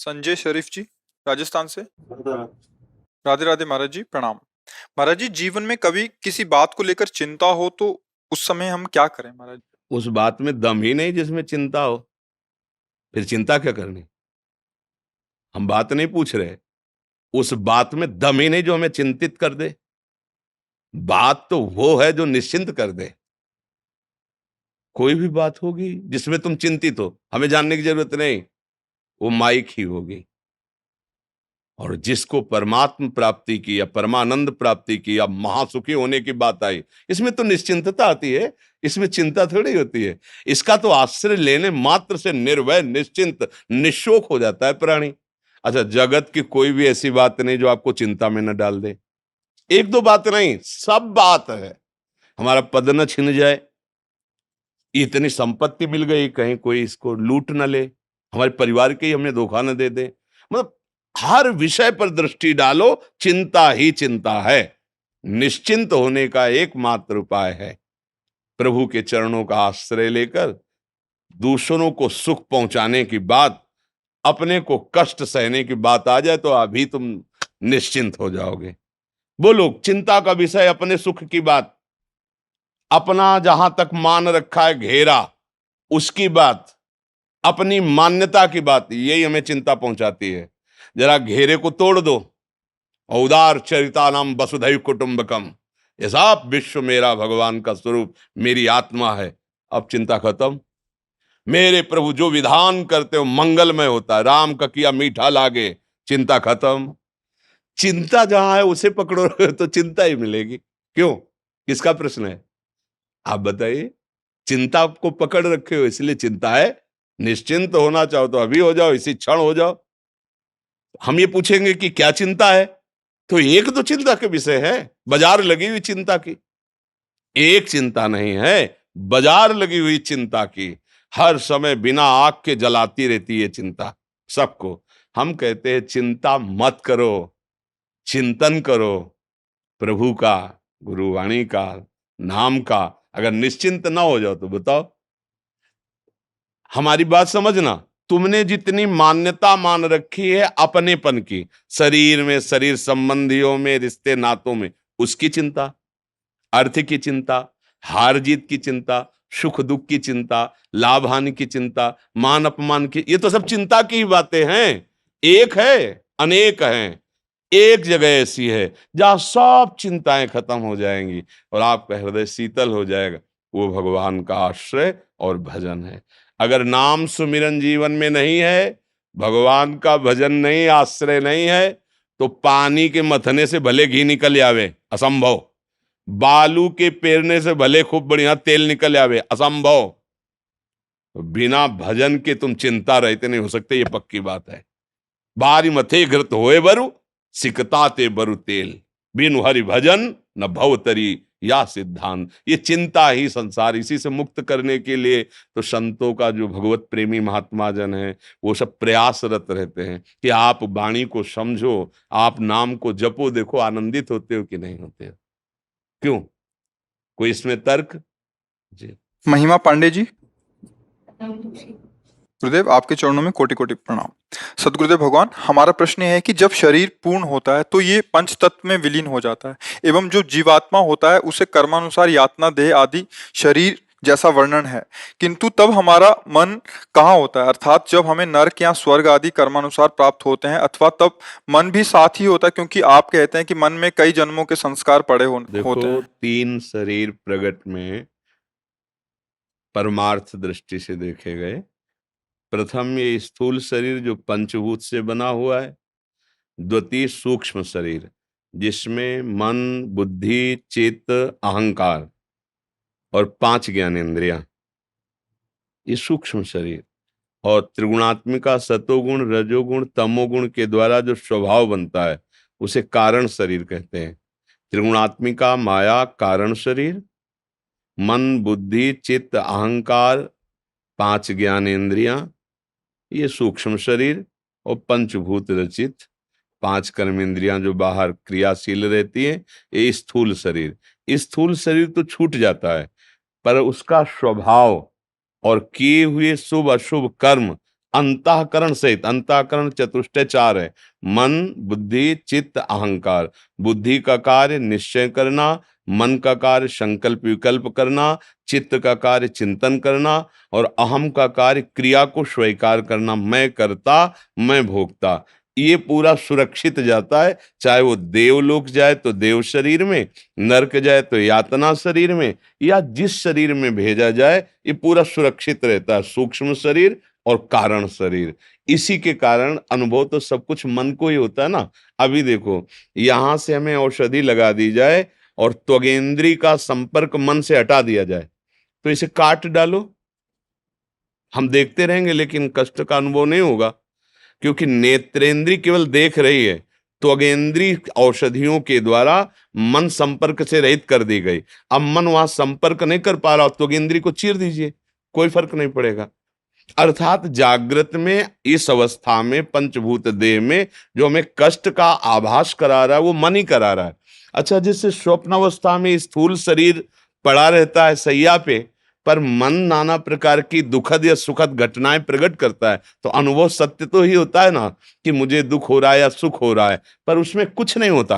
संजय शरीफ जी, राजस्थान से। राधे राधे महाराज जी, प्रणाम। महाराज जी, जीवन में कभी किसी बात को लेकर चिंता हो तो उस समय हम क्या करें महाराज जी? उस बात में दम ही नहीं जिसमें चिंता हो, फिर चिंता क्या करनी। हम बात नहीं पूछ रहे, उस बात में दम ही नहीं जो हमें चिंतित कर दे। बात तो वो है जो निश्चिंत कर दे। कोई भी बात होगी जिसमें तुम चिंतित हो, हमें जानने की जरूरत नहीं, वो माइक ही होगी। और जिसको परमात्म प्राप्ति की या परमानंद प्राप्ति की या महासुखी होने की बात आई, इसमें तो निश्चिंतता आती है, इसमें चिंता थोड़ी होती है। इसका तो आश्रय लेने मात्र से निर्भय, निश्चिंत, निशोक हो जाता है प्राणी। अच्छा, जगत की कोई भी ऐसी बात नहीं जो आपको चिंता में न डाल दे। एक दो बात नहीं, सब बात है। हमारा पद न छिन जाए, इतनी संपत्ति मिल गई, कहीं कोई इसको लूट न ले, हमारे परिवार के ही हमें धोखा न दे दे। मतलब हर विषय पर दृष्टि डालो, चिंता ही चिंता है। निश्चिंत होने का एकमात्र उपाय है प्रभु के चरणों का आश्रय लेकर दूसरों को सुख पहुंचाने की बात, अपने को कष्ट सहने की बात आ जाए तो अभी तुम निश्चिंत हो जाओगे। बोलो, चिंता का विषय अपने सुख की बात, अपना जहां तक मान रखा है घेरा उसकी बात, अपनी मान्यता की बात, यही हमें चिंता पहुंचाती है। जरा घेरे को तोड़ दो। औदार चरितानाम वसुधैव कुटुंबकम, ये सब विश्व मेरा भगवान का स्वरूप, मेरी आत्मा है। अब चिंता खत्म। मेरे प्रभु जो विधान करते हो मंगलमय होता है, राम का किया मीठा लागे, चिंता खत्म। चिंता जहां है उसे पकड़ो तो चिंता ही मिलेगी। क्यों, किसका प्रश्न है? आप बताइए। चिंता को पकड़ रखे हो इसलिए चिंता है। निश्चिंत होना चाहो तो अभी हो जाओ, इसी क्षण हो जाओ। हम ये पूछेंगे कि क्या चिंता है, तो एक दो चिंता के विषय है, बाजार लगी हुई चिंता की। एक चिंता नहीं है, बाजार लगी हुई चिंता की। हर समय बिना आग के जलाती रहती है चिंता सबको। हम कहते हैं चिंता मत करो, चिंतन करो प्रभु का, गुरुवाणी का, नाम का। अगर निश्चिंत ना हो जाओ तो बताओ। हमारी बात समझना, तुमने जितनी मान्यता मान रखी है अपनेपन की, शरीर में, शरीर संबंधियों में, रिश्ते नातों में, उसकी चिंता, अर्थ की चिंता, हार जीत की चिंता, सुख दुख की चिंता, लाभ हानि की चिंता, मान अपमान की, ये तो सब चिंता की ही बातें हैं। एक है, अनेक हैं। एक जगह ऐसी है जहां सब चिंताएं खत्म हो जाएंगी और आपका हृदय शीतल हो जाएगा। वो भगवान का आश्रय और भजन है। अगर नाम सुमिरन जीवन में नहीं है, भगवान का भजन नहीं, आश्रय नहीं है, तो पानी के मथने से भले घी निकल आवे, असंभव। बालू के पेरने से भले खूब बढ़िया तेल निकल आवे, असंभव। तो बिना भजन के तुम चिंता रहते नहीं हो सकते, ये पक्की बात है। बारी मथे घृत होए बरु, सिकताते बरु तेल, बिनु हरि भजन न भव तरी या सिद्धांत। ये चिंता ही संसार, इसी से मुक्त करने के लिए तो संतों का जो भगवत प्रेमी महात्मा जन है वो सब प्रयासरत रहते हैं कि आप वाणी को समझो, आप नाम को जपो। देखो आनंदित होते हो कि नहीं होते हो? क्यों, कोई इसमें तर्क? जी। महिमा पांडे जी, गुरुदेव आपके चरणों में कोटि कोटि प्रणाम। सदगुरुदेव भगवान, हमारा प्रश्न यह है कि जब शरीर पूर्ण होता है तो ये पंच तत्व में विलीन हो जाता है, एवं जो जीवात्मा होता है उसे कर्मानुसार यातना देह आदि शरीर जैसा वर्णन है, किंतु तब हमारा मन कहाँ होता है? अर्थात जब हमें नरक या स्वर्ग आदि कर्मानुसार प्राप्त होते हैं, अथवा तब मन भी साथ ही होता है, क्योंकि आप कहते हैं कि मन में कई जन्मों के संस्कार पड़े होते देखो, हैं। तीन शरीर प्रगट में परमार्थ दृष्टि से देखे गए। प्रथम ये स्थूल शरीर जो पंचभूत से बना हुआ है। द्वितीय सूक्ष्म शरीर जिसमें मन, बुद्धि, चित्त, अहंकार और पांच ज्ञानेंद्रियां, ये सूक्ष्म शरीर। और त्रिगुणात्मिका सतोगुण, रजोगुण, तमोगुण के द्वारा जो स्वभाव बनता है उसे कारण शरीर कहते हैं। त्रिगुणात्मिका माया कारण शरीर, मन, बुद्धि, चित्त, अहंकार, पांच ज्ञानेंद्रियां, ये सूक्ष्म शरीर। और पंचभूत रचित पांच कर्मेंद्रियां जो बाहर क्रियाशील रहती है, ये स्थूल शरीर। स्थूल शरीर तो छूट जाता है, पर उसका स्वभाव और किए हुए शुभ अशुभ कर्म अंतःकरण सहित, अंतःकरण चतुष्टय चार है, मन, बुद्धि, चित्त, अहंकार। बुद्धि का कार्य निश्चय करना, मन का कार्य संकल्प विकल्प करना, चित्त का कार्य चिंतन करना, और अहम का कार्य क्रिया को स्वीकार करना, मैं करता मैं भोगता। ये पूरा सुरक्षित जाता है, चाहे वो देवलोक जाए तो देव शरीर में, नरक जाए तो यातना शरीर में, या जिस शरीर में भेजा जाए ये पूरा सुरक्षित रहता है, सूक्ष्म शरीर और कारण शरीर। इसी के कारण अनुभव तो सब कुछ मन को ही होता है ना। अभी देखो, यहां से हमें औषधि लगा दी जाए और त्वगेंद्री का संपर्क मन से हटा दिया जाए, तो इसे काट डालो, हम देखते रहेंगे लेकिन कष्ट का अनुभव नहीं होगा, क्योंकि नेत्रेंद्री केवल देख रही है, त्वगेंद्री औषधियों के द्वारा मन संपर्क से रहित कर दी गई। अब मन वहां संपर्क नहीं कर पा रहा, त्वगेंद्री को चीर दीजिए, कोई फर्क नहीं पड़ेगा। अर्थात जागृत में इस अवस्था में पंचभूत देह में जो हमें कष्ट का आभास करा रहा है वो मन ही करा रहा है। अच्छा, जिससे स्वप्न अवस्था में स्थूल शरीर पड़ा रहता है सैया पे, पर मन नाना प्रकार की दुखद या सुखद घटनाएं प्रकट करता है, तो अनुभव सत्य तो ही होता है ना कि मुझे दुख हो रहा है या सुख हो रहा है, पर उसमें कुछ नहीं होता,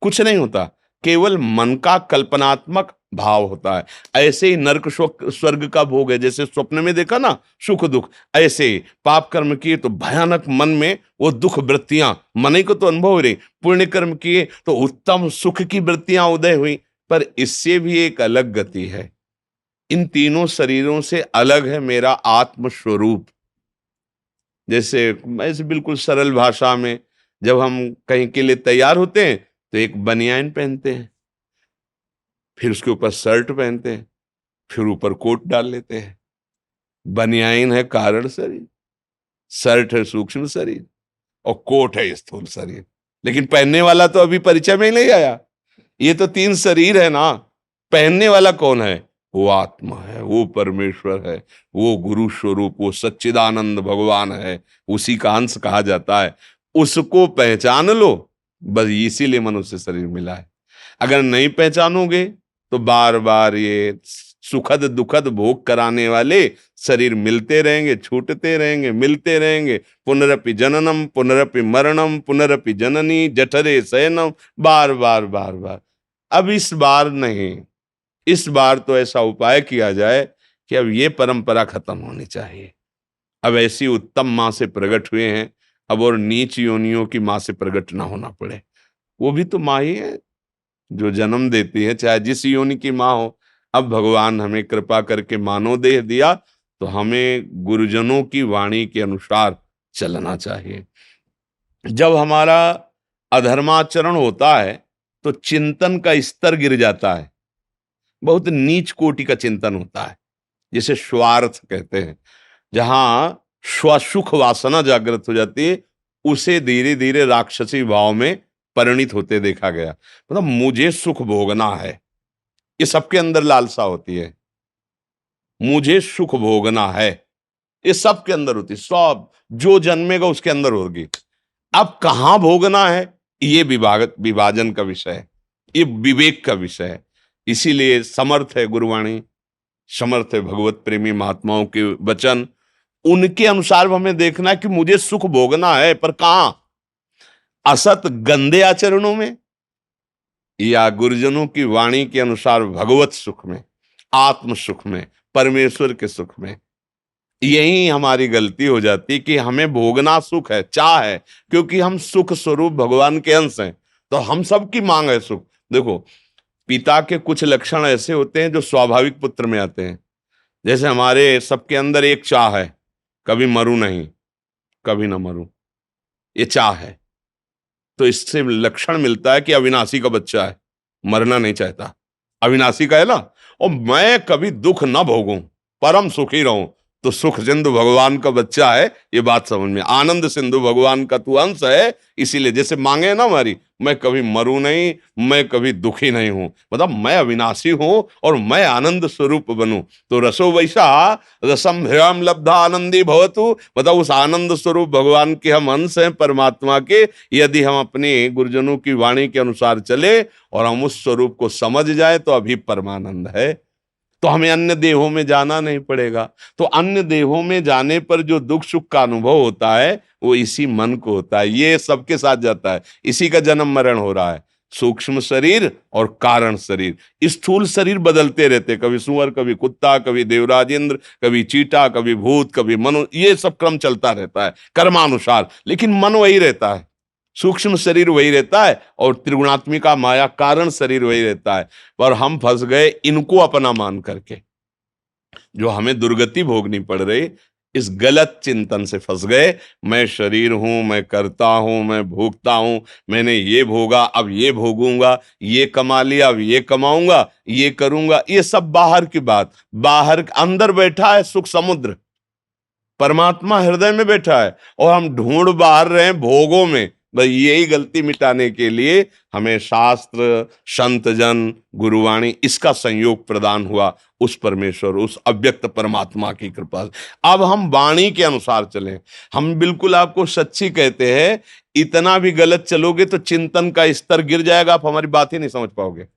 कुछ नहीं होता, केवल मन का कल्पनात्मक भाव होता है। ऐसे ही नरक स्वर्ग का भोग है, जैसे स्वप्न में देखा ना सुख दुख, ऐसे ही पाप कर्म किए तो भयानक मन में वो दुख वृत्तियां, मन ही को तो अनुभव हो रही, पुण्य कर्म किए तो उत्तम सुख की वृत्तियां उदय हुई। पर इससे भी एक अलग गति है, इन तीनों शरीरों से अलग है मेरा आत्म स्वरूप। जैसे ऐसे बिल्कुल सरल भाषा में, जब हम कहीं के लिए तैयार होते हैं तो एक बनियान पहनते हैं, फिर उसके ऊपर शर्ट पहनते हैं, फिर ऊपर कोट डाल लेते हैं। बनियान है कारण शरीर, शर्ट है सूक्ष्म शरीर, और कोट है स्थूल शरीर। लेकिन पहनने वाला तो अभी परिचय में ही नहीं आया। ये तो तीन शरीर है ना, पहनने वाला कौन है? वो आत्मा है, वो परमेश्वर है, वो गुरु स्वरूप, वो सच्चिदानंद भगवान है, उसी का अंश कहा जाता है। उसको पहचान लो, बस इसीलिए मनुष्य शरीर मिला है। अगर नहीं पहचानोगे तो बार बार ये सुखद दुखद भोग कराने वाले शरीर मिलते रहेंगे, छूटते रहेंगे, मिलते रहेंगे। पुनरपि जननम पुनरपि मरणम पुनरपि जननी जठरे शयनम, बार बार बार बार। अब इस बार नहीं, इस बार तो ऐसा उपाय किया जाए कि अब ये परंपरा खत्म होनी चाहिए। अब ऐसी उत्तम माँ से प्रकट हुए हैं, अब और नीच योनियों की माँ से प्रकट ना होना पड़े। वो भी तो माँ ही है जो जन्म देती है, चाहे जिस योनि की माँ हो। अब भगवान हमें कृपा करके मानव देह दिया, तो हमें गुरुजनों की वाणी के अनुसार चलना चाहिए। जब हमारा अधर्माचरण होता है तो चिंतन का स्तर गिर जाता है, बहुत नीच कोटि का चिंतन होता है, जिसे स्वार्थ कहते हैं। जहां स्वसुख वासना जागृत हो जाती है, उसे धीरे धीरे राक्षसी भाव में परिणित होते देखा गया। मतलब मुझे सुख भोगना है, ये सबके अंदर लालसा होती है, मुझे सुख भोगना है, ये सबके अंदर होती है, सब जो जन्मेगा उसके अंदर होगी। अब कहां भोगना है, ये विभाजन का विषय है, ये विवेक का विषय है। इसीलिए समर्थ है गुरुवाणी, समर्थ है भगवत प्रेमी महात्माओं के वचन, उनके अनुसार हमें देखना है कि मुझे सुख भोगना है, पर कहां? असत गंदे आचरणों में, या गुरुजनों की वाणी के अनुसार भगवत सुख में, आत्म सुख में, परमेश्वर के सुख में। यही हमारी गलती हो जाती कि हमें भोगना सुख है, चाह है, क्योंकि हम सुख स्वरूप भगवान के अंश हैं, तो हम सबकी मांग है सुख। देखो, पिता के कुछ लक्षण ऐसे होते हैं जो स्वाभाविक पुत्र में आते हैं। जैसे हमारे सबके अंदर एक चाह है, कभी मरूं नहीं, कभी ना मरूं, ये चाह है। तो इससे लक्षण मिलता है कि अविनाशी का बच्चा है, मरना नहीं चाहता, अविनाशी का है ना। और मैं कभी दुख ना भोगूं, परम सुखी रहूं, तो सुख सिंधु भगवान का बच्चा है, ये बात समझ में। आनंद सिंधु भगवान का तू अंश है, इसीलिए जैसे मांगे ना हमारी, मैं कभी मरूं नहीं, मैं कभी दुखी नहीं हूं, मतलब मैं अविनाशी हूं और मैं आनंद स्वरूप बनूं। तो रसो वैसा रसम ह्रम लब्धा आनंदी भवतु, मतलब उस आनंद स्वरूप भगवान के हम अंश हैं, परमात्मा के। यदि हम अपने गुरुजनों की वाणी के अनुसार चले और हम उस स्वरूप को समझ जाए तो अभी परमानंद है। तो हमें अन्य देहों में जाना नहीं पड़ेगा। तो अन्य देहों में जाने पर जो दुख सुख का अनुभव होता है वो इसी मन को होता है। ये सबके साथ जाता है, इसी का जन्म मरण हो रहा है। सूक्ष्म शरीर और कारण शरीर, स्थूल शरीर बदलते रहते, कभी सुअर, कभी कुत्ता, कभी देवराज इंद्र, कभी चीटा, कभी भूत, कभी मनुष्य, ये सब क्रम चलता रहता है कर्मानुसार, लेकिन मन वही रहता है। सूक्ष्म शरीर वही रहता है और त्रिगुणात्मिका माया कारण शरीर वही रहता है। पर हम फंस गए इनको अपना मान करके, जो हमें दुर्गति भोगनी पड़ रही, इस गलत चिंतन से फंस गए। मैं शरीर हूं, मैं करता हूं, मैं भोगता हूं, मैंने ये भोगा अब ये भोगूंगा, ये कमा लिया अब ये कमाऊंगा, ये करूंगा। ये सब बाहर की बात। बाहर अंदर बैठा है सुख समुद्र, परमात्मा हृदय में बैठा है और हम ढूंढ बाहर रहे हैं भोगों में। बस यही गलती मिटाने के लिए हमें शास्त्र, संत जन, गुरुवाणी, इसका संयोग प्रदान हुआ उस परमेश्वर, उस अव्यक्त परमात्मा की कृपा से। अब हम वाणी के अनुसार चलें। हम बिल्कुल आपको सच्ची कहते हैं, इतना भी गलत चलोगे तो चिंतन का स्तर गिर जाएगा, आप हमारी बात ही नहीं समझ पाओगे,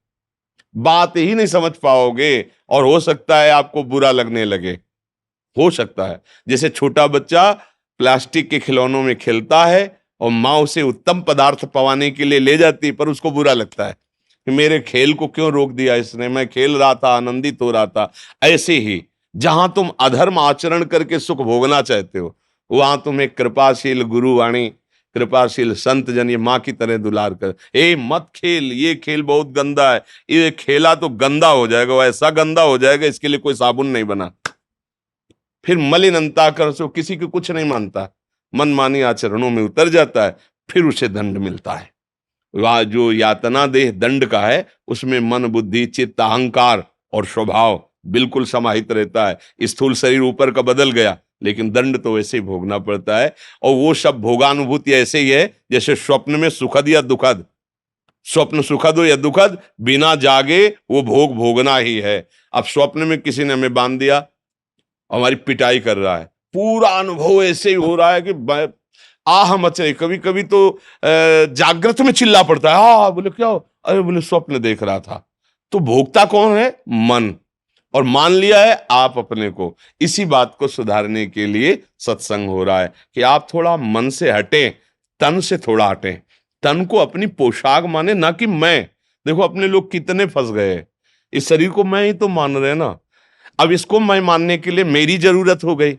बात ही नहीं समझ पाओगे, और हो सकता है आपको बुरा लगने लगे। हो सकता है जैसे छोटा बच्चा प्लास्टिक के खिलौनों में खेलता है और माँ उसे उत्तम पदार्थ पवाने के लिए ले जाती है, पर उसको बुरा लगता है कि मेरे खेल को क्यों रोक दिया इसने, मैं खेल रहा था, आनंदित हो रहा था। ऐसे ही जहां तुम अधर्म आचरण करके सुख भोगना चाहते हो, वहां तुम्हें कृपाशील गुरुवाणी, कृपाशील संत जन ये माँ की तरह दुलार कर, ए मत खेल, ये खेल बहुत गंदा है, ये खेला तो गंदा हो जाएगा, वो ऐसा गंदा हो जाएगा इसके लिए कोई साबुन नहीं बना। फिर मलिन अंतःकरण से वो किसी को कुछ नहीं मानता, मनमानी आचरणों में उतर जाता है, फिर उसे दंड मिलता है। वह जो यातना देह दंड का है, उसमें मन, बुद्धि, चित्त, अहंकार और स्वभाव बिल्कुल समाहित रहता है। स्थूल शरीर ऊपर का बदल गया, लेकिन दंड तो वैसे ही भोगना पड़ता है। और वो सब भोगानुभूति ऐसे ही है जैसे स्वप्न में सुखद या दुखद। स्वप्न सुखद हो या दुखद, बिना जागे वो भोग भोगना ही है। अब स्वप्न में किसी ने हमें बांध दिया, हमारी पिटाई कर रहा है, पूरा अनुभव ऐसे ही हो रहा है कि आह मच रही। कभी कभी तो जागृत में चिल्ला पड़ता है, हाँ बोले क्या हो, अरे बोले स्वप्न देख रहा था। तो भोगता कौन है? मन। और मान लिया है आप अपने को। इसी बात को सुधारने के लिए सत्संग हो रहा है कि आप थोड़ा मन से हटें, तन से थोड़ा हटें। तन को अपनी पोशाक माने, ना कि मैं। देखो अपने लोग कितने फंस गए, इस शरीर को मैं ही तो मान रहे हैं ना। अब इसको मैं मानने के लिए मेरी जरूरत हो गई।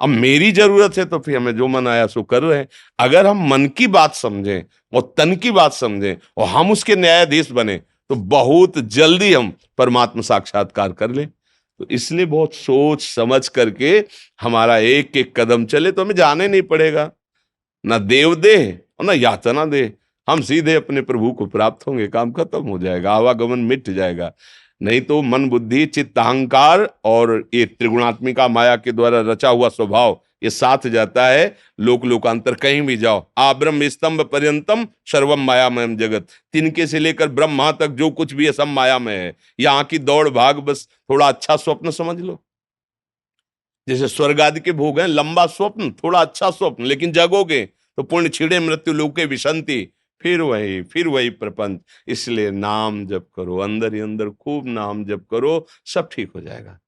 अब मेरी जरूरत है तो फिर हमें जो मन आया सो कर रहे हैं। अगर हम मन की बात समझें और तन की बात समझें और हम उसके न्यायाधीश बने, तो बहुत जल्दी हम परमात्मा साक्षात्कार कर लें। तो इसलिए बहुत सोच समझ करके हमारा एक एक कदम चले, तो हमें जाने नहीं पड़ेगा, ना देव दे और ना यातना दे। हम सीधे अपने प्रभु को प्राप्त होंगे, काम खत्म हो जाएगा, आवागमन मिट जाएगा। नहीं तो मन, बुद्धि, चित्त, अहंकार और ये त्रिगुणात्मिका माया के द्वारा रचा हुआ स्वभाव ये साथ जाता है। लोक लोकांतर कहीं भी जाओ, आ ब्रह्म स्तंभ पर्यंतम सर्वम मायामयम जगत, तिनके से लेकर ब्रह्मा तक जो कुछ भी है सब माया में है। यहाँ की दौड़ भाग, बस थोड़ा अच्छा स्वप्न समझ लो। जैसे स्वर्ग आदि के भोग हैं, लंबा स्वप्न, थोड़ा अच्छा स्वप्न, लेकिन जगोगे तो पुण्य छिड़े मृत्यु लोके विशंति, फिर वही प्रपंच। इसलिए नाम जप करो, अंदर ही अंदर खूब नाम जप करो, सब ठीक हो जाएगा।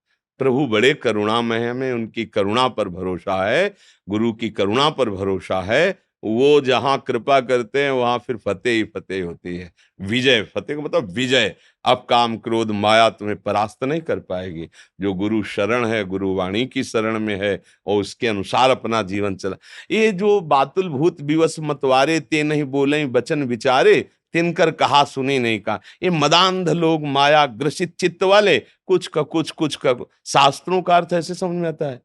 प्रभु बड़े करुणामय हैं, हमें उनकी करुणा पर भरोसा है, गुरु की करुणा पर भरोसा है। वो जहां कृपा करते हैं वहां फिर फतेह ही फतेह होती है। विजय, फतेह का मतलब विजय। अब काम क्रोध माया तुम्हें परास्त नहीं कर पाएगी। जो गुरु शरण है, गुरु वाणी की शरण में है और उसके अनुसार अपना जीवन चला। ये जो बातुल भूत विवश मतवारे, ते नहीं बोले वचन विचारे, तिनकर कहा सुनी नहीं कहा। ये मदांध लोग, माया ग्रसित चित्त वाले, कुछ का कुछ, कुछ का कुछ। शास्त्रों का अर्थ ऐसे समझ में आता है,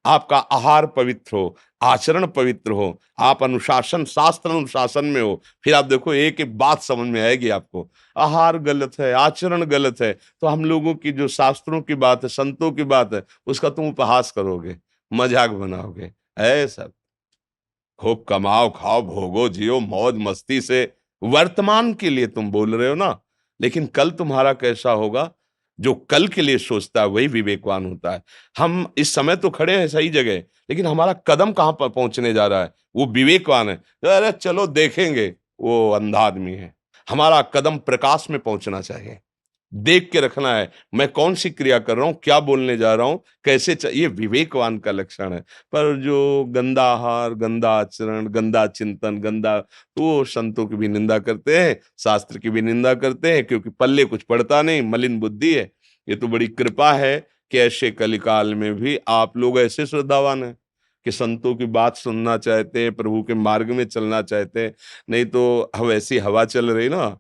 आपका आहार पवित्र हो, आचरण पवित्र हो, आप अनुशासन, शास्त्र अनुशासन में हो, फिर आप देखो एक एक बात समझ में आएगी आपको। आहार गलत है, आचरण गलत है, तो हम लोगों की जो शास्त्रों की बात है, संतों की बात है, उसका तुम उपहास करोगे, मजाक बनाओगे। ऐसा खूब कमाओ, खाओ, भोगो, जियो मौज मस्ती से। वर्तमान के लिए तुम बोल रहे हो ना, लेकिन कल तुम्हारा कैसा होगा? जो कल के लिए सोचता है वही विवेकवान होता है। हम इस समय तो खड़े हैं सही जगह, लेकिन हमारा कदम कहां पर पहुंचने जा रहा है, वो विवेकवान है। अरे चलो देखेंगे, वो अंधा आदमी है। हमारा कदम प्रकाश में पहुंचना चाहिए। देख के रखना है मैं कौन सी क्रिया कर रहा हूं, क्या बोलने जा रहा हूं, ये विवेकवान का लक्षण है। पर जो गंदा आहार, गंदा आचरण, गंदा चिंतन, गंदा, तो वो संतों की भी निंदा करते हैं, शास्त्र की भी निंदा करते हैं, क्योंकि पल्ले कुछ पड़ता नहीं, मलिन बुद्धि है। ये तो बड़ी कृपा है कि ऐसे कलिकाल में भी आप लोग ऐसे श्रद्धावान हैं कि संतों की बात सुनना चाहते हैं, प्रभु के मार्ग में चलना चाहते हैं। नहीं तो हम ऐसी हवा चल रही ना,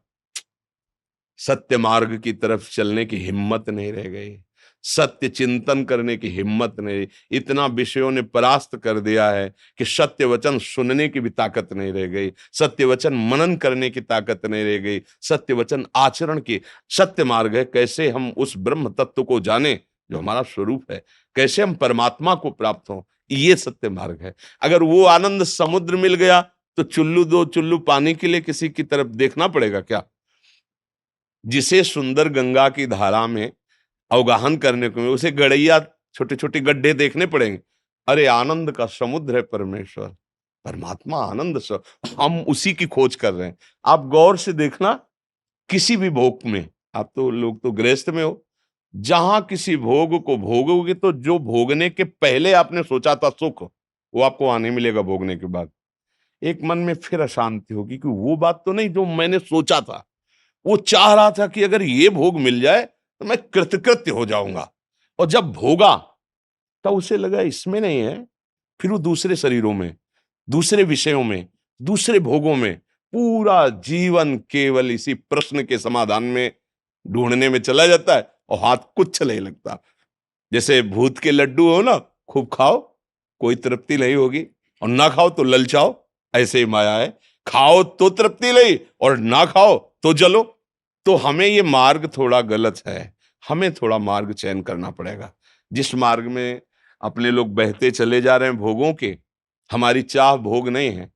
सत्य मार्ग की तरफ चलने की हिम्मत नहीं रह गई, सत्य चिंतन करने की हिम्मत नहीं। इतना विषयों ने परास्त कर दिया है कि सत्य वचन सुनने की भी ताकत नहीं रह गई, सत्य वचन मनन करने की ताकत नहीं रह गई, सत्य वचन आचरण की। सत्य मार्ग है कैसे हम उस ब्रह्म तत्व को जाने जो हमारा स्वरूप है, कैसे हम परमात्मा को प्राप्त हों, ये सत्य मार्ग है। अगर वो आनंद समुद्र मिल गया तो चुल्लू दो चुल्लू पानी के लिए किसी की तरफ देखना पड़ेगा क्या? जिसे सुंदर गंगा की धारा में अवगाहन करने को मिले, उसे गड़ैया छोटे छोटे गड्ढे देखने पड़ेंगे। अरे आनंद का समुद्र है परमेश्वर, परमात्मा आनंद स हम उसी की खोज कर रहे हैं। आप गौर से देखना, किसी भी भोग में, आप तो लोग तो गृहस्थ में हो, जहां किसी भोग को भोगोगे तो जो भोगने के पहले आपने सोचा था सुख, वो आपको आने मिलेगा भोगने के बाद। एक मन में फिर अशांति होगी कि वो बात तो नहीं जो मैंने सोचा था। वो चाह रहा था कि अगर ये भोग मिल जाए तो मैं कृतकृत्य हो जाऊंगा, और जब भोगा तब उसे लगा इसमें नहीं है। फिर वो दूसरे शरीरों में, दूसरे विषयों में, दूसरे भोगों में पूरा जीवन केवल इसी प्रश्न के समाधान में ढूंढने में चला जाता है और हाथ कुछ नहीं लगता। जैसे भूत के लड्डू हो ना, खूब खाओ कोई तृप्ति नहीं होगी, और ना खाओ तो ललचाओ, ऐसे ही माया है। खाओ तो तृप्ति नहीं और ना खाओ तो जलो। तो हमें ये मार्ग थोड़ा गलत है, हमें थोड़ा मार्ग चयन करना पड़ेगा। जिस मार्ग में अपने लोग बहते चले जा रहे हैं भोगों के, हमारी चाह भोग नहीं है,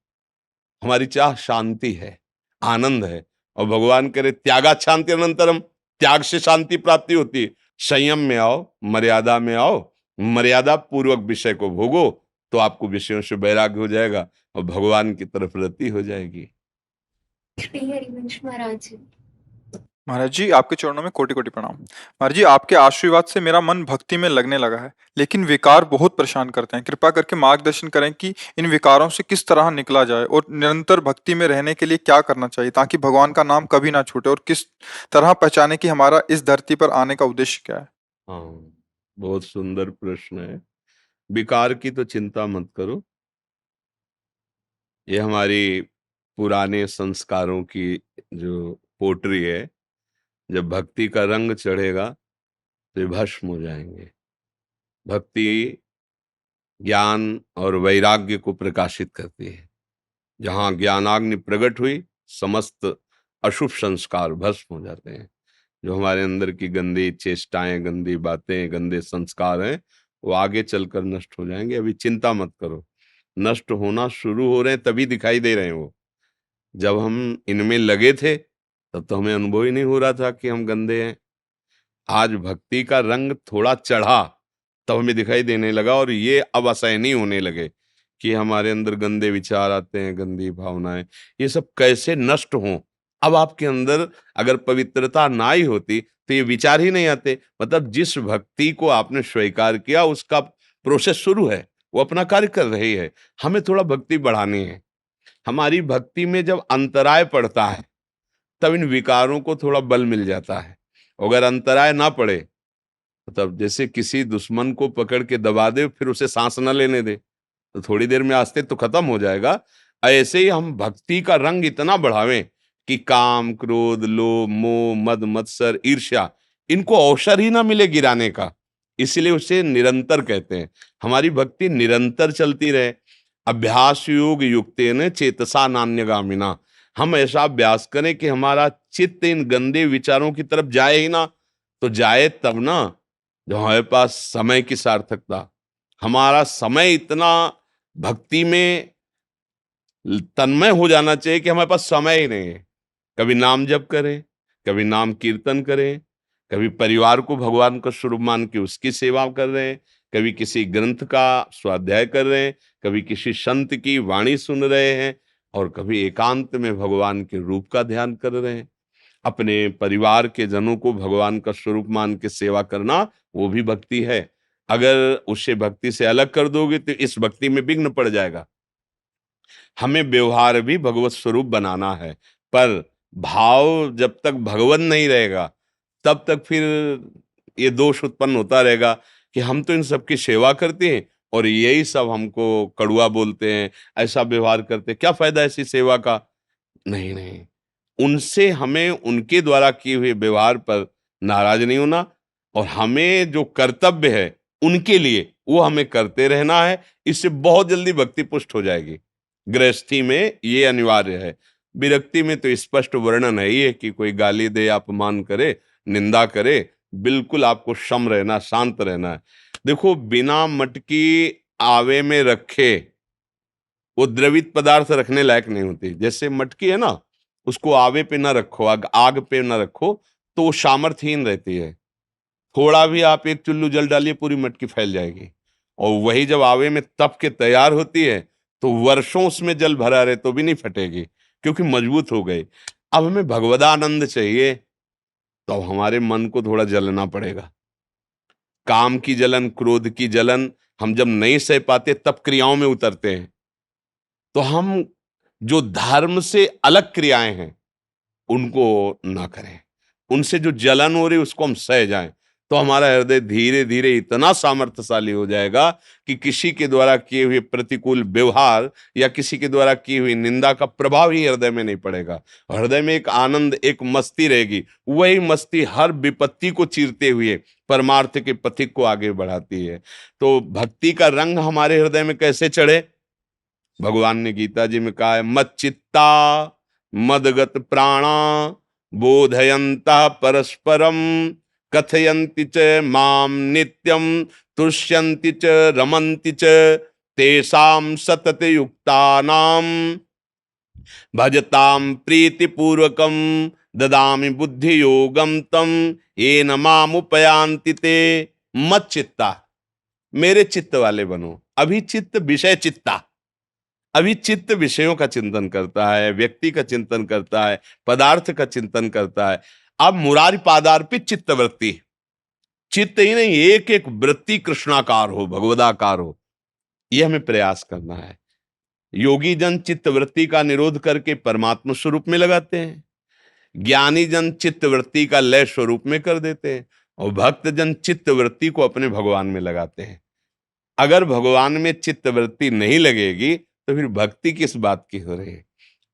हमारी चाह शांति है, आनंद है। और भगवान करे त्यागात शांति अनंतरम, त्याग से शांति प्राप्ति होती है। संयम में आओ, मर्यादा में आओ, मर्यादा पूर्वक विषय को भोगो, तो आपको विषयों से वैराग्य हो जाएगा और भगवान की तरफ रति हो जाएगी। श्री हरिवंश महाराज जी। महाराज जी, आपके चरणों में कोटि कोटि प्रणाम। महाराज जी, आपके आशीर्वाद से मेरा मन भक्ति में लगने लगा है, लेकिन विकार बहुत परेशान करते हैं। कृपा करके मार्गदर्शन करें कि इन विकारों से किस तरह निकला जाए और निरंतर भक्ति में रहने के लिए क्या करना चाहिए ताकि भगवान का नाम कभी ना छूटे, और किस तरह पहचाने कि हमारा इस धरती पर आने का उद्देश्य क्या है। हाँ, बहुत सुंदर प्रश्न है। विकार की तो चिंता मत करो, ये हमारी पुराने संस्कारों की जो पोटरी है, जब भक्ति का रंग चढ़ेगा तो ये भस्म हो जाएंगे। भक्ति ज्ञान और वैराग्य को प्रकाशित करती है। जहां ज्ञानाग्नि प्रकट हुई, समस्त अशुभ संस्कार भस्म हो जाते हैं। जो हमारे अंदर की गंदी चेष्टाएं, गंदी बातें, गंदे संस्कार हैं, वो आगे चलकर नष्ट हो जाएंगे। अभी चिंता मत करो, नष्ट होना शुरू हो रहे हैं तभी दिखाई दे रहे हैं वो। जब हम इनमें लगे थे तब तो हमें अनुभव ही नहीं हो रहा था कि हम गंदे हैं। आज भक्ति का रंग थोड़ा चढ़ा तब हमें दिखाई देने लगा, और ये अब असहनीय होने लगे कि हमारे अंदर गंदे विचार आते हैं, गंदी भावनाएं, ये सब कैसे नष्ट हों। अब आपके अंदर अगर पवित्रता ना ही होती तो ये विचार ही नहीं आते। मतलब जिस भक्ति को आपने स्वीकार किया उसका प्रोसेस शुरू है, वो अपना कार्य कर रही है। हमें थोड़ा भक्ति बढ़ानी है। हमारी भक्ति में जब अंतराय पड़ता है तब इन विकारों को थोड़ा बल मिल जाता है। अगर अंतराय ना पड़े, मतलब जैसे किसी दुश्मन को पकड़ के दबा दे फिर उसे सांस न लेने दे, तो थोड़ी देर में अस्तित्व खत्म हो जाएगा। ऐसे ही हम भक्ति का रंग इतना बढ़ावें कि काम, क्रोध, लोभ, मोह, मद, मत्सर, ईर्ष्या, इनको अवसर ही ना मिले गिराने का। इसलिए उसे निरंतर कहते हैं। हमारी भक्ति निरंतर चलती रहे। अभ्यास योग युक्तेन चेतसा नान्यगामिना। हम ऐसा अभ्यास करें कि हमारा चित्त इन गंदे विचारों की तरफ जाए ही ना। तो जाए तब ना जब हमारे पास समय की सार्थकता। हमारा समय इतना भक्ति में तन्मय हो जाना चाहिए कि हमारे पास समय ही नहीं है। कभी नाम जप करें, कभी नाम कीर्तन करें, कभी परिवार को भगवान का स्वरूप मान के उसकी सेवा कर रहे हैं, कभी किसी ग्रंथ का स्वाध्याय कर रहे हैं, कभी किसी संत की वाणी सुन रहे हैं, और कभी एकांत में भगवान के रूप का ध्यान कर रहे हैं। अपने परिवार के जनों को भगवान का स्वरूप मान के सेवा करना, वो भी भक्ति है। अगर उसे भक्ति से अलग कर दोगे तो इस भक्ति में विघ्न पड़ जाएगा। हमें व्यवहार भी भगवत स्वरूप बनाना है, पर भाव जब तक भगवत नहीं रहेगा तब तक फिर ये दोष उत्पन्न होता रहेगा कि हम तो इन सबकी सेवा करते हैं और यही सब हमको कड़ुआ बोलते हैं, ऐसा व्यवहार करते हैं, क्या फायदा ऐसी सेवा का। नहीं नहीं, उनसे हमें उनके द्वारा किए हुए व्यवहार पर नाराज नहीं होना, और हमें जो कर्तव्य है उनके लिए वो हमें करते रहना है। इससे बहुत जल्दी भक्ति पुष्ट हो जाएगी। गृहस्थी में ये अनिवार्य है। विरक्ति में तो स्पष्ट वर्णन है ही है कि कोई गाली दे, अपमान करे, निंदा करे, बिल्कुल आपको सम रहना, शांत रहना है। देखो, बिना मटकी आवे में रखे वो द्रवित पदार्थ रखने लायक नहीं होती। जैसे मटकी है ना, उसको आवे पे ना रखो, आग पे ना रखो तो वो सामर्थ्यहीन रहती है। थोड़ा भी आप एक चुल्लू जल डालिए, पूरी मटकी फैल जाएगी। और वही जब आवे में तप के तैयार होती है तो वर्षों उसमें जल भरा रहे तो भी नहीं फटेगी, क्योंकि मजबूत हो गई। अब हमें भगवदानंद चाहिए तो अब हमारे मन को थोड़ा जलना पड़ेगा। काम की जलन, क्रोध की जलन हम जब नहीं सह पाते तब क्रियाओं में उतरते हैं। तो हम जो धर्म से अलग क्रियाएं हैं उनको ना करें, उनसे जो जलन हो रही उसको हम सह जाएं, तो हमारा हृदय धीरे धीरे इतना सामर्थ्यशाली हो जाएगा कि किसी के द्वारा किए हुए प्रतिकूल व्यवहार या किसी के द्वारा की हुई निंदा का प्रभाव ही हृदय में नहीं पड़ेगा। हृदय में एक आनंद, एक मस्ती रहेगी। वही मस्ती हर विपत्ति को चीरते हुए परमार्थ के पथिक को आगे बढ़ाती है। तो भक्ति का रंग हमारे हृदय में कैसे चढ़े? भगवान ने गीता जी में कहा है, मत चित्ता मदगत प्राणा बोधयन्तः परस्परम कथयन्ति च माम नित्यम तुष्यन्ति च रमन्ति च तेषां सतत युक्तानां भजतां प्रीतिपूर्वकं ददामि बुद्धि योगम तम येन मामुपयान्ति ते। मत चित्ता, मेरे चित्त वाले बनो। अभी चित्त विषय चित्ता, अभी चित्त विषयों का चिंतन करता है, व्यक्ति का चिंतन करता है, पदार्थ का चिंतन करता है। अब मुरारी पादार्पित चित्त वृत्ति, चित्त ही नहीं, एक एक वृत्ति कृष्णाकार हो, भगवदाकार हो, यह हमें प्रयास करना है। योगी जन चित्त वृत्ति का निरोध करके परमात्मा स्वरूप में लगाते हैं, ज्ञानी जन चित्त वृत्ति का लय स्वरूप में कर देते हैं, और भक्त जन चित्त वृत्ति को अपने भगवान में लगाते हैं। अगर भगवान में चित्त वृत्ति नहीं लगेगी तो फिर भक्ति किस बात की हो रही है?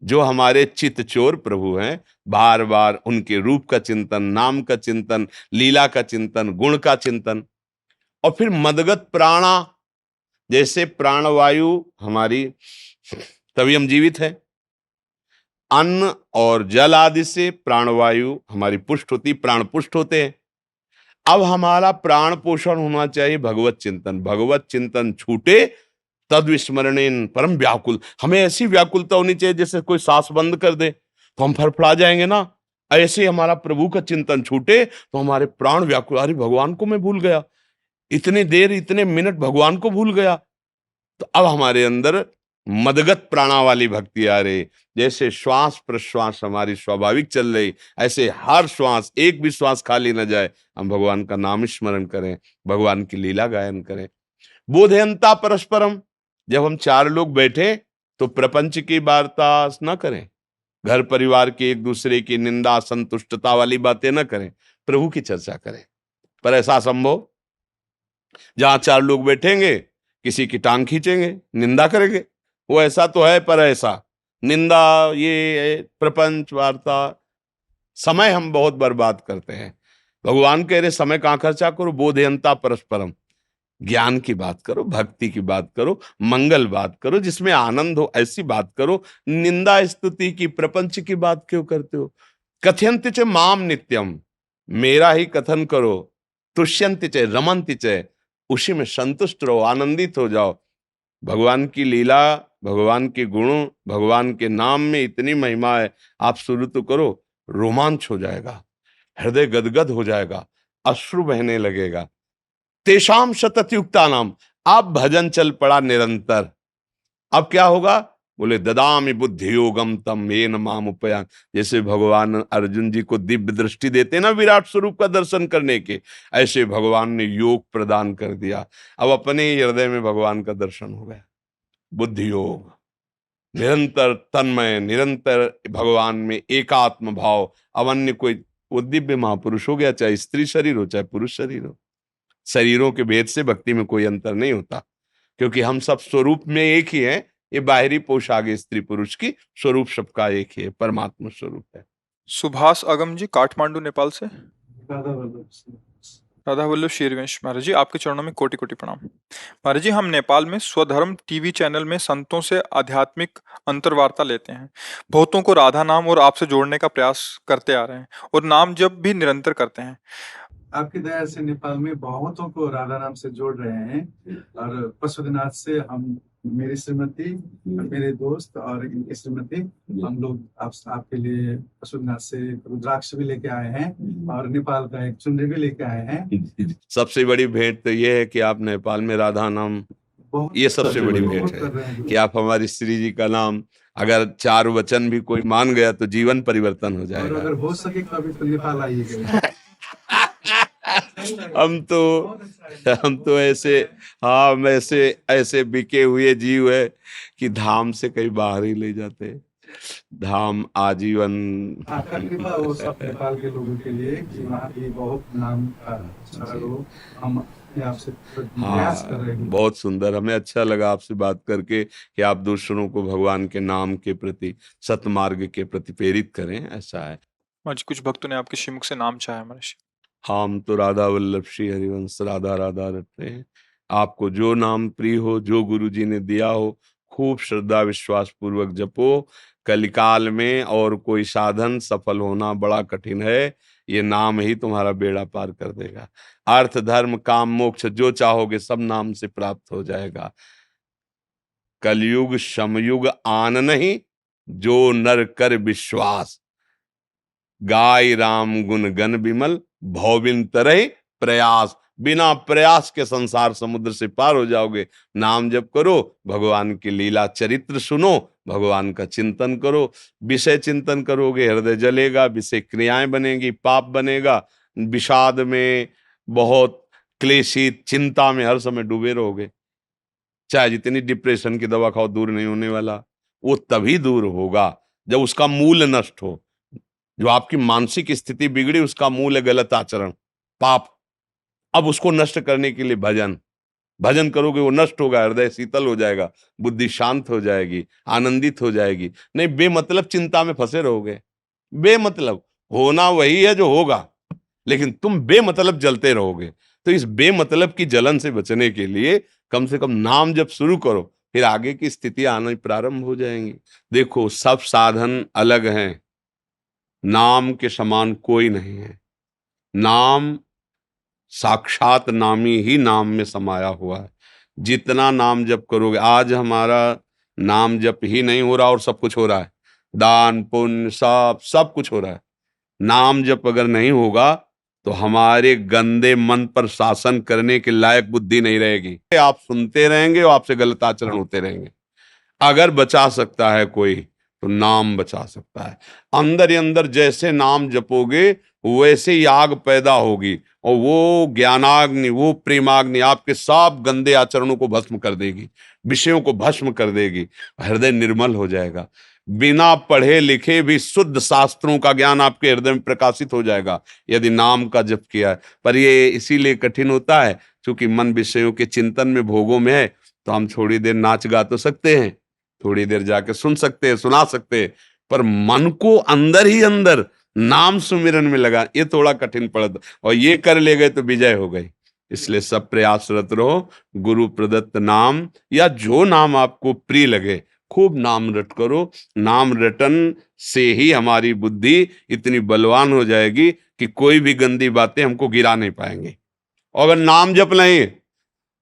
जो हमारे चित्त चोर प्रभु हैं, बार बार उनके रूप का चिंतन, नाम का चिंतन, लीला का चिंतन, गुण का चिंतन। और फिर मदगत प्राणा, जैसे प्राणवायु हमारी, तभी हम जीवित हैं। अन्न और जल आदि से प्राणवायु हमारी पुष्ट होती, प्राण पुष्ट होते हैं। अब हमारा प्राण पोषण होना चाहिए भगवत चिंतन। भगवत चिंतन छूटे तद विस्मरणेन परम व्याकुल, हमें ऐसी व्याकुलता होनी चाहिए जैसे कोई सांस बंद कर दे तो हम फड़फड़ा जाएंगे ना। ऐसे हमारा प्रभु का चिंतन छूटे तो हमारे प्राण व्याकुल, अरे भगवान को मैं भूल गया, इतनी देर, इतने मिनट भगवान को भूल गया। तो अब हमारे अंदर मदगत प्राणा वाली भक्ति आ रही। जैसे श्वास प्रश्वास हमारी स्वाभाविक चल रही, ऐसे हर श्वास, एक भी श्वास खाली न जाए, हम भगवान का नाम स्मरण करें, भगवान की लीला गायन करें। बोधयंता परस्परम, जब हम चार लोग बैठे तो प्रपंच की वार्ता न करें, घर परिवार की एक दूसरे की निंदा संतुष्टता वाली बातें न करें, प्रभु की चर्चा करें। पर ऐसा संभव? जहां चार लोग बैठेंगे किसी की टांग खींचेंगे, निंदा करेंगे, वो ऐसा तो है पर ऐसा, निंदा, ये प्रपंच वार्ता, समय हम बहुत बर्बाद करते हैं। भगवान कह रहे समय कहां खर्चा करो, बोधयंता परस्परम, ज्ञान की बात करो, भक्ति की बात करो, मंगल बात करो, जिसमें आनंद हो, ऐसी बात करो। निंदा स्तुति की, प्रपंच की बात क्यों करते हो? कथयन्ति च माम नित्यम, मेरा ही कथन करो। तुष्यन्ति च रमन्ति च, उसी में संतुष्ट रहो, आनंदित हो जाओ। भगवान की लीला, भगवान के गुणों, भगवान के नाम में इतनी महिमा है, आप शुरू तो करो, रोमांच हो जाएगा, हृदय गदगद हो जाएगा, अश्रु बहने लगेगा। तेषाम सतत युक्ता नाम, अब भजन चल पड़ा निरंतर। अब क्या होगा? बोले ददामि बुद्धि योगम तम येन माम उपयान। जैसे भगवान अर्जुन जी को दिव्य दृष्टि देते ना विराट स्वरूप का दर्शन करने के, ऐसे भगवान ने योग प्रदान कर दिया। अब अपने ही हृदय में भगवान का दर्शन हो गया। बुद्धि योग, निरंतर तन्मय, निरंतर भगवान में एकात्म भाव। अब अन्य कोई, वो दिव्य महापुरुष हो गया, चाहे स्त्री शरीर हो चाहे पुरुष शरीर हो। शरीरों के भेद से भक्ति में कोई अंतर नहीं होता, क्योंकि हम सब स्वरूप में एक ही हैं। ये बाहरी पोशाक स्त्री पुरुष की, स्वरूप सबका एक ही है, परमात्मा स्वरूप है। सुभाष अगम जी काठमांडू नेपाल से। राधा वल्लभ सिंह। राधा वल्लभ शेरवंश महाराज जी, आपके चरणों में कोटि कोटि प्रणाम। महाराज जी, हम नेपाल में स्वधर्म टीवी चैनल में संतों से आध्यात्मिक अंतर्वार्ता लेते हैं। बहुतों को राधा नाम और आपसे जोड़ने का प्रयास करते आ रहे हैं और नाम जप भी निरंतर करते हैं। आपकी दया से नेपाल में बहुतों को राधा नाम से जोड़ रहे हैं। और पशुपतिनाथ से हम, मेरी श्रीमती, मेरे दोस्त और इनकी श्रीमती, हम लोग आपके लिए पशुपतिनाथ से रुद्राक्ष भी लेके आए हैं और नेपाल का एक चुनरी भी लेके आए हैं। सबसे बड़ी भेंट तो ये है कि आप नेपाल में राधा नाम, ये सबसे बड़ी भेंट है कि आप हमारी श्री जी का नाम, अगर 4 वचन भी कोई मान गया तो जीवन परिवर्तन हो और जाएगा। अगर हो सके तो अभी तो नेपाल आइएगा। हम तो ऐसे, हाँ, ऐसे बिके हुए जीव है कि धाम से कहीं बाहर ही ले जाते। धाम आजीवन। आपका कृपा हो सब नेपाल के लोगों के लिए कि वहाँ ये बहुत नाम का हो। हम आपसे प्रयास कर रहे हैं। बहुत सुंदर, हमें अच्छा लगा आपसे बात करके कि आप दूसरों को भगवान के नाम के प्रति, सतमार्ग के प्रति प्रेरित करें, ऐसा है। आज कुछ भक्तों ने आपके श्रीमुख से नाम चाहा है महाराज। हम तो राधा वल्लभ श्री हरिवंश राधा राधा रटते हैं। आपको जो नाम प्रिय हो, जो गुरु जी ने दिया हो, खूब श्रद्धा विश्वास पूर्वक जपो। कलिकाल में और कोई साधन सफल होना बड़ा कठिन है, ये नाम ही तुम्हारा बेड़ा पार कर देगा। अर्थ धर्म काम मोक्ष जो चाहोगे सब नाम से प्राप्त हो जाएगा। कलयुग समयुग आन नहीं, जो नर कर विश्वास। गाय राम गुण गण विमल, भौबिन तरह प्रयास। बिना प्रयास के संसार समुद्र से पार हो जाओगे। नाम जप करो, भगवान की लीला चरित्र सुनो, भगवान का चिंतन करो। विषय चिंतन करोगे, हृदय जलेगा, विषय क्रियाएं बनेगी, पाप बनेगा। विषाद में, बहुत क्लेशी चिंता में हर समय डूबे रहोगे। चाहे जितनी डिप्रेशन की दवा खाओ, दूर नहीं होने वाला। वो तभी दूर होगा जब उसका मूल नष्ट हो। जो आपकी मानसिक स्थिति बिगड़ी, उसका मूल है गलत आचरण, पाप। अब उसको नष्ट करने के लिए भजन करोगे, वो नष्ट होगा, हृदय शीतल हो जाएगा, बुद्धि शांत हो जाएगी, आनंदित हो जाएगी। नहीं बेमतलब चिंता में फंसे रहोगे। बेमतलब होना वही है जो होगा, लेकिन तुम बेमतलब जलते रहोगे। तो इस बेमतलब की जलन से बचने के लिए कम से कम नाम जब शुरू करो, फिर आगे की स्थिति आना प्रारंभ हो जाएंगी। देखो, सब साधन अलग हैं, नाम के समान कोई नहीं है। नाम साक्षात नामी ही नाम में समाया हुआ है। जितना नाम जप करोगे, आज हमारा नाम जप ही नहीं हो रहा और सब कुछ हो रहा है, दान पुण्य सब कुछ हो रहा है। नाम जप अगर नहीं होगा तो हमारे गंदे मन पर शासन करने के लायक बुद्धि नहीं रहेगी। आप सुनते रहेंगे और आपसे गलत आचरण होते रहेंगे। अगर बचा सकता है कोई तो नाम बचा सकता है। अंदर ही अंदर जैसे नाम जपोगे वैसे ही आग पैदा होगी, और वो ज्ञानाग्नि, वो प्रेमाग्नि आपके सब गंदे आचरणों को भस्म कर देगी, विषयों को भस्म कर देगी, हृदय निर्मल हो जाएगा। बिना पढ़े लिखे भी शुद्ध शास्त्रों का ज्ञान आपके हृदय में प्रकाशित हो जाएगा यदि नाम का जप किया है। पर ये इसीलिए कठिन होता है क्योंकि मन विषयों के चिंतन में, भोगों में है। तो हम थोड़ी देर नाच गा तो सकते हैं, थोड़ी देर जाके सुन सकते हैं, सुना सकते हैं, पर मन को अंदर ही अंदर नाम सुमिरन में लगा, ये थोड़ा कठिन पड़ता। और ये कर ले गए तो विजय हो गई। इसलिए सब प्रयासरत रहो, गुरु प्रदत्त नाम या जो नाम आपको प्रिय लगे, खूब नाम रट करो। नाम रटन से ही हमारी बुद्धि इतनी बलवान हो जाएगी कि कोई भी गंदी बातें हमको गिरा नहीं पाएंगे। और अगर नाम जप लें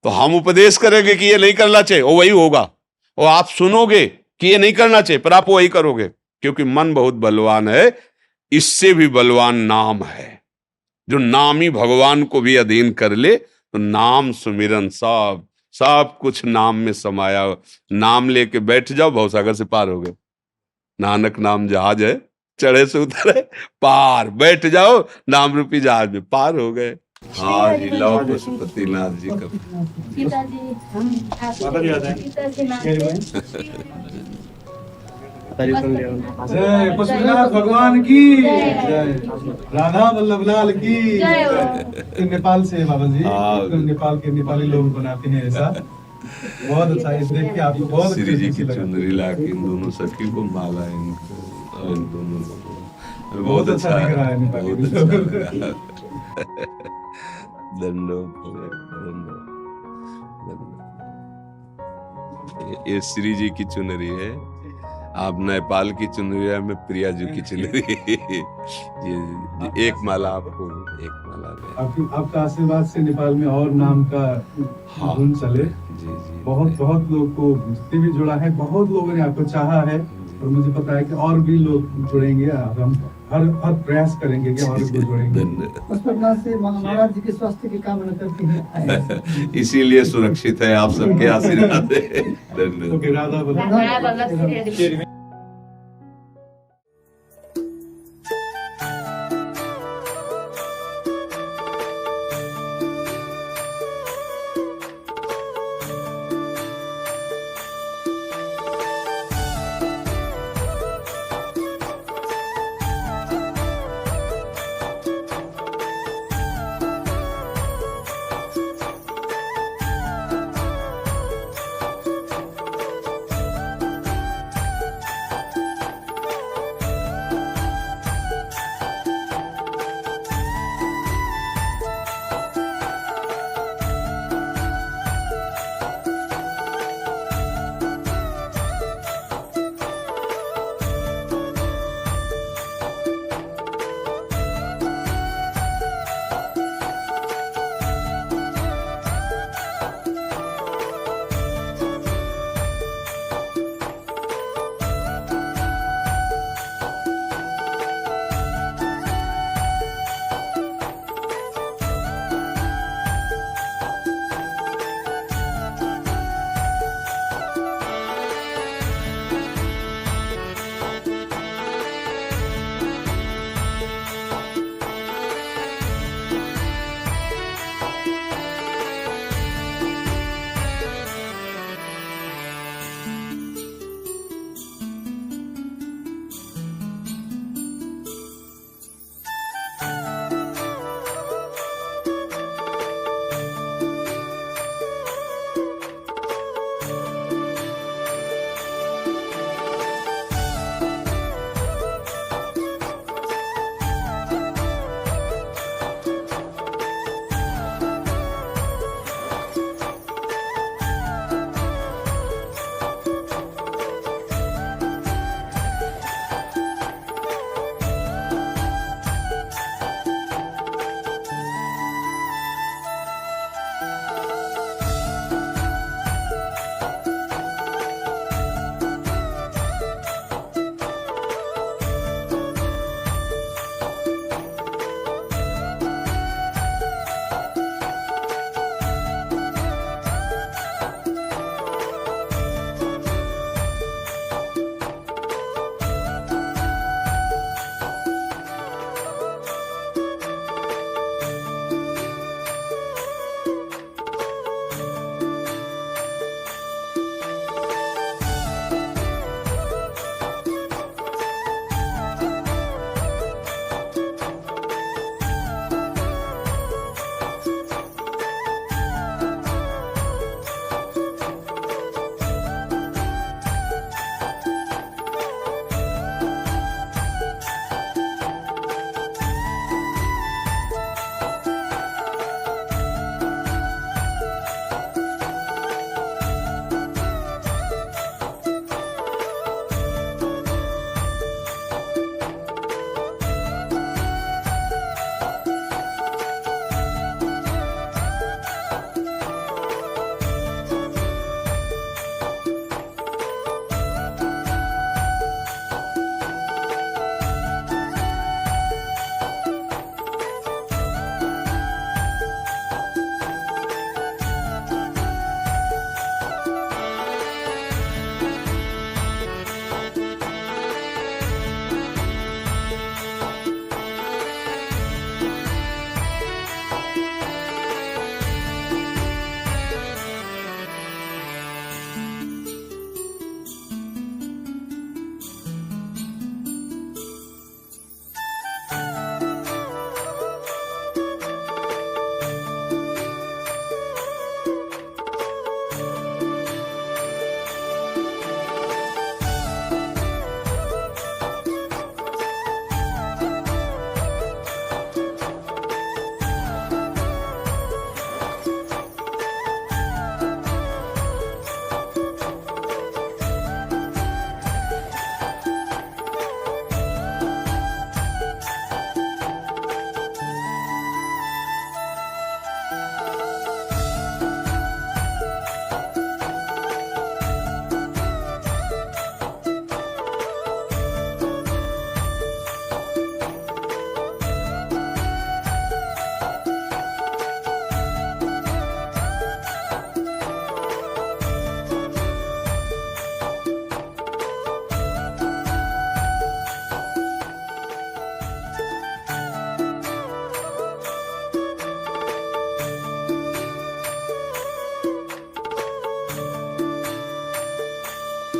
तो हम उपदेश करेंगे कि ये नहीं करना चाहिए, और वही होगा। और आप सुनोगे कि ये नहीं करना चाहिए, पर आप वही करोगे, क्योंकि मन बहुत बलवान है। इससे भी बलवान नाम है। जो नाम ही भगवान को भी अधीन कर ले तो नाम सुमिरन सब सब कुछ नाम में समाया हो। नाम लेके बैठ जाओ, भवसागर से पार हो गए। नानक नाम जहाज है, चढ़े से उतरे पार, बैठ जाओ नाम रूपी जहाज में, पार हो गए। हाँ जी, लव पशुपतिनाथ जी का पिताजी पिताजी नाम जय पशुपतिनाथ भगवान की जय, राधा वल्लभ लाल की जय जय। तो नेपाल से है बाबा जी, हाँ। तो नेपाल के नेपाली लोग बनाते हैं ऐसा। बहुत अच्छा है, देख के आपको बहुत श्री जी खुशी की लगा। चुनरी लाके इन दोनों सखी को माला इनको और इन दोनों लोगों को। बहुत अच्छा दिख रहा है नेपाली बहुत लोग। अच्छा लगा। दंडोत दंडोत। ये श्री जी की चुनरी है, आप नेपाल की चुनरी है, मैं प्रिया जी की चुनरी। ये एक माला आपको, एक माला दे। आपका आशीर्वाद से नेपाल में और नाम का हाँ। धुन चले। जी जी, बहुत बहुत लोग को से भी जुड़ा है, बहुत लोगों ने आपको चाहा है, और मुझे पता है कि और भी लोग जुड़ेंगे। और हम हर प्रयास करेंगे कि और भी जुड़ेंगे। धन्यवाद। पशुपतिनाथ से महाराज जी के स्वास्थ्य की कामना करते हैं। इसीलिए सुरक्षित है, आप सबके आशीर्वाद है। धन्यवाद। ओके, राधा वल्लभ। राधा वल्लभ श्री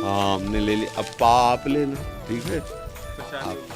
हाँ हमने ले लिया, अब पा आप लेना, ठीक है। तो शायद आप